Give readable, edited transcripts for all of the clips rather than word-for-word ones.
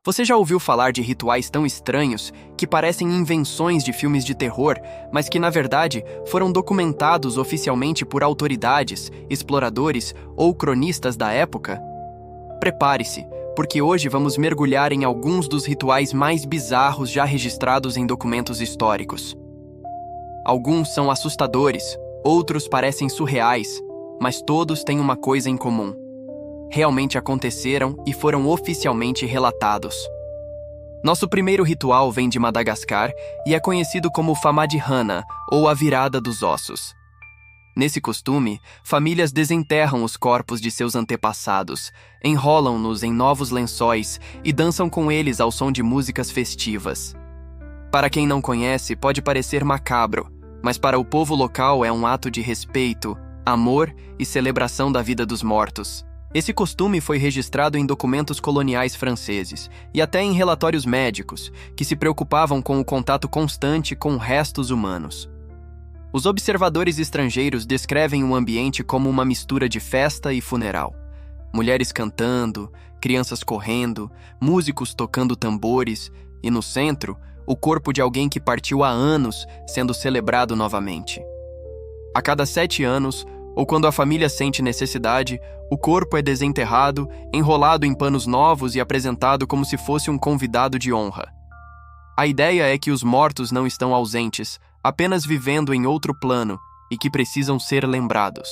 Você já ouviu falar de rituais tão estranhos que parecem invenções de filmes de terror, mas que, na verdade, foram documentados oficialmente por autoridades, exploradores ou cronistas da época? Prepare-se, porque hoje vamos mergulhar em alguns dos rituais mais bizarros já registrados em documentos históricos. Alguns são assustadores, outros parecem surreais, mas todos têm uma coisa em comum: realmente aconteceram e foram oficialmente relatados. Nosso primeiro ritual vem de Madagascar e é conhecido como Famadihana, ou a virada dos ossos. Nesse costume, famílias desenterram os corpos de seus antepassados, enrolam-nos em novos lençóis e dançam com eles ao som de músicas festivas. Para quem não conhece, pode parecer macabro, mas para o povo local é um ato de respeito, amor e celebração da vida dos mortos. Esse costume foi registrado em documentos coloniais franceses e até em relatórios médicos, que se preocupavam com o contato constante com restos humanos. Os observadores estrangeiros descrevem o ambiente como uma mistura de festa e funeral. Mulheres cantando, crianças correndo, músicos tocando tambores e, no centro, o corpo de alguém que partiu há anos sendo celebrado novamente. A cada 7 anos, ou quando a família sente necessidade, o corpo é desenterrado, enrolado em panos novos e apresentado como se fosse um convidado de honra. A ideia é que os mortos não estão ausentes, apenas vivendo em outro plano e que precisam ser lembrados.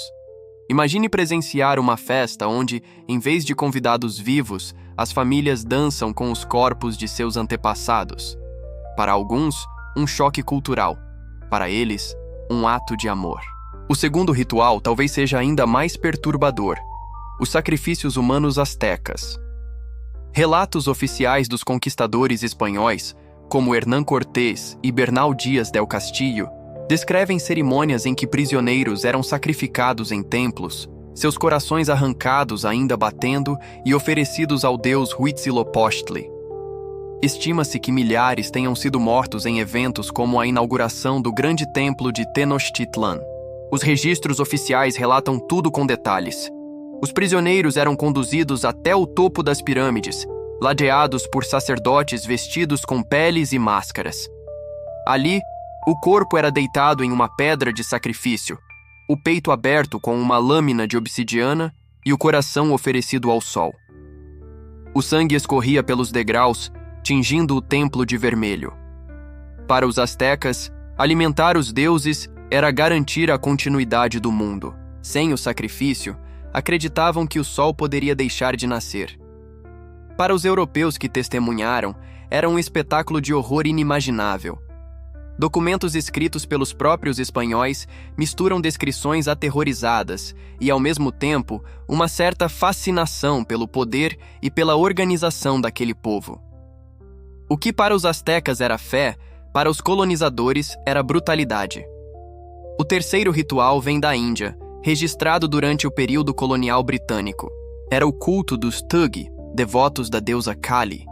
Imagine presenciar uma festa onde, em vez de convidados vivos, as famílias dançam com os corpos de seus antepassados. Para alguns, um choque cultural. Para eles, um ato de amor. O segundo ritual talvez seja ainda mais perturbador: os sacrifícios humanos astecas. Relatos oficiais dos conquistadores espanhóis, como Hernán Cortés e Bernal Díaz del Castillo, descrevem cerimônias em que prisioneiros eram sacrificados em templos, seus corações arrancados ainda batendo e oferecidos ao deus Huitzilopochtli. Estima-se que milhares tenham sido mortos em eventos como a inauguração do grande templo de Tenochtitlan. Os registros oficiais relatam tudo com detalhes. Os prisioneiros eram conduzidos até o topo das pirâmides, ladeados por sacerdotes vestidos com peles e máscaras. Ali, o corpo era deitado em uma pedra de sacrifício, o peito aberto com uma lâmina de obsidiana e o coração oferecido ao sol. O sangue escorria pelos degraus, tingindo o templo de vermelho. Para os astecas, alimentar os deuses era garantir a continuidade do mundo. Sem o sacrifício, acreditavam que o sol poderia deixar de nascer. Para os europeus que testemunharam, era um espetáculo de horror inimaginável. Documentos escritos pelos próprios espanhóis misturam descrições aterrorizadas e, ao mesmo tempo, uma certa fascinação pelo poder e pela organização daquele povo. O que para os astecas era fé, para os colonizadores era brutalidade. O terceiro ritual vem da Índia, registrado durante o período colonial britânico. Era o culto dos Thugs, devotos da deusa Kali.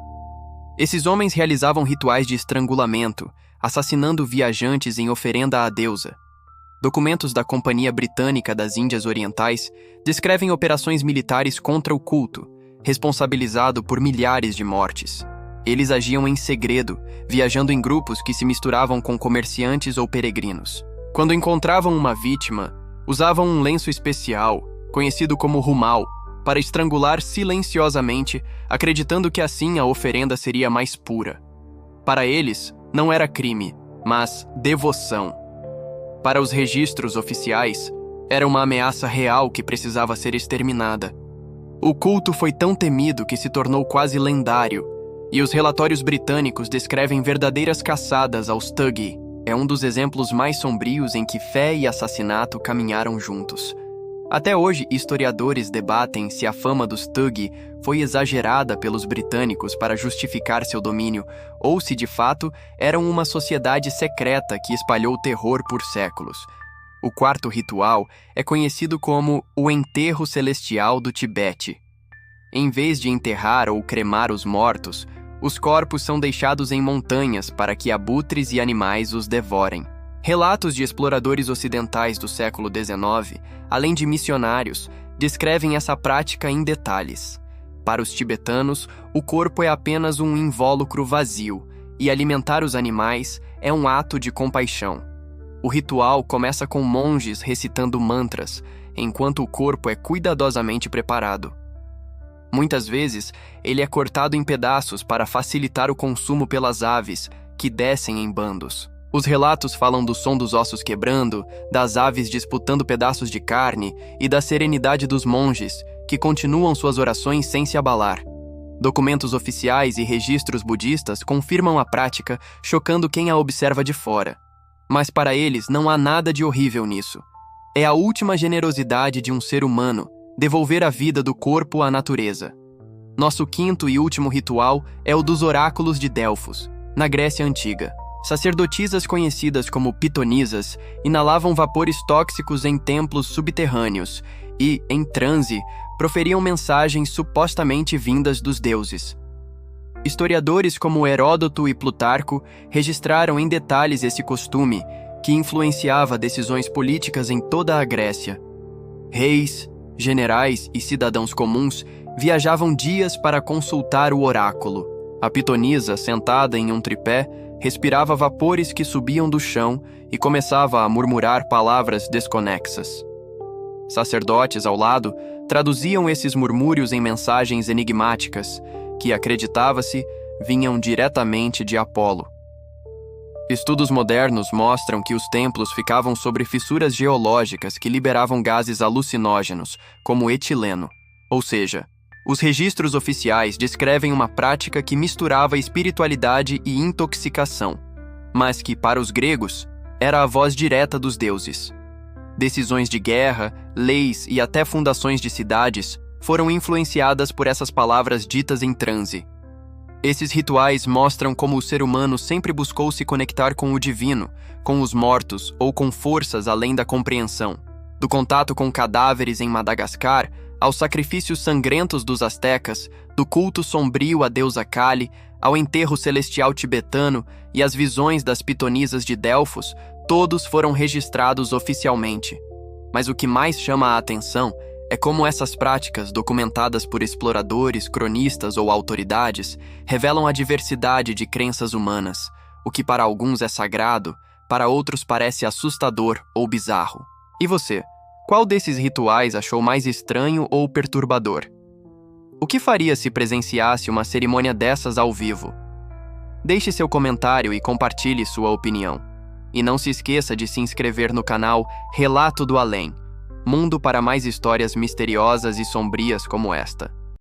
Esses homens realizavam rituais de estrangulamento, assassinando viajantes em oferenda à deusa. Documentos da Companhia Britânica das Índias Orientais descrevem operações militares contra o culto, responsabilizado por milhares de mortes. Eles agiam em segredo, viajando em grupos que se misturavam com comerciantes ou peregrinos. Quando encontravam uma vítima, usavam um lenço especial, conhecido como rumal, para estrangular silenciosamente, acreditando que assim a oferenda seria mais pura. Para eles, não era crime, mas devoção. Para os registros oficiais, era uma ameaça real que precisava ser exterminada. O culto foi tão temido que se tornou quase lendário, e os relatórios britânicos descrevem verdadeiras caçadas aos Thugs. É um dos exemplos mais sombrios em que fé e assassinato caminharam juntos. Até hoje, historiadores debatem se a fama dos Thugs foi exagerada pelos britânicos para justificar seu domínio, ou se de fato eram uma sociedade secreta que espalhou terror por séculos. O quarto ritual é conhecido como o enterro celestial do Tibete. Em vez de enterrar ou cremar os mortos, os corpos são deixados em montanhas para que abutres e animais os devorem. Relatos de exploradores ocidentais do século XIX, além de missionários, descrevem essa prática em detalhes. Para os tibetanos, o corpo é apenas um invólucro vazio, e alimentar os animais é um ato de compaixão. O ritual começa com monges recitando mantras, enquanto o corpo é cuidadosamente preparado. Muitas vezes, ele é cortado em pedaços para facilitar o consumo pelas aves, que descem em bandos. Os relatos falam do som dos ossos quebrando, das aves disputando pedaços de carne e da serenidade dos monges, que continuam suas orações sem se abalar. Documentos oficiais e registros budistas confirmam a prática, chocando quem a observa de fora. Mas para eles não há nada de horrível nisso. É a última generosidade de um ser humano, devolver a vida do corpo à natureza. Nosso quinto e último ritual é o dos oráculos de Delfos, na Grécia Antiga. Sacerdotisas conhecidas como pitonisas inalavam vapores tóxicos em templos subterrâneos e, em transe, proferiam mensagens supostamente vindas dos deuses. Historiadores como Heródoto e Plutarco registraram em detalhes esse costume, que influenciava decisões políticas em toda a Grécia. Reis, generais e cidadãos comuns viajavam dias para consultar o oráculo. A pitonisa, sentada em um tripé, respirava vapores que subiam do chão e começava a murmurar palavras desconexas. Sacerdotes, ao lado, traduziam esses murmúrios em mensagens enigmáticas, que, acreditava-se, vinham diretamente de Apolo. Estudos modernos mostram que os templos ficavam sobre fissuras geológicas que liberavam gases alucinógenos, como etileno. Ou seja, os registros oficiais descrevem uma prática que misturava espiritualidade e intoxicação, mas que, para os gregos, era a voz direta dos deuses. Decisões de guerra, leis e até fundações de cidades foram influenciadas por essas palavras ditas em transe. Esses rituais mostram como o ser humano sempre buscou se conectar com o divino, com os mortos ou com forças além da compreensão. Do contato com cadáveres em Madagascar, aos sacrifícios sangrentos dos astecas, do culto sombrio à deusa Kali, ao enterro celestial tibetano e às visões das pitonisas de Delfos, todos foram registrados oficialmente. Mas o que mais chama a atenção é como essas práticas, documentadas por exploradores, cronistas ou autoridades, revelam a diversidade de crenças humanas. O que para alguns é sagrado, para outros parece assustador ou bizarro. E você? Qual desses rituais achou mais estranho ou perturbador? O que faria se presenciasse uma cerimônia dessas ao vivo? Deixe seu comentário e compartilhe sua opinião. E não se esqueça de se inscrever no canal Relato do Além, mundo para mais histórias misteriosas e sombrias como esta.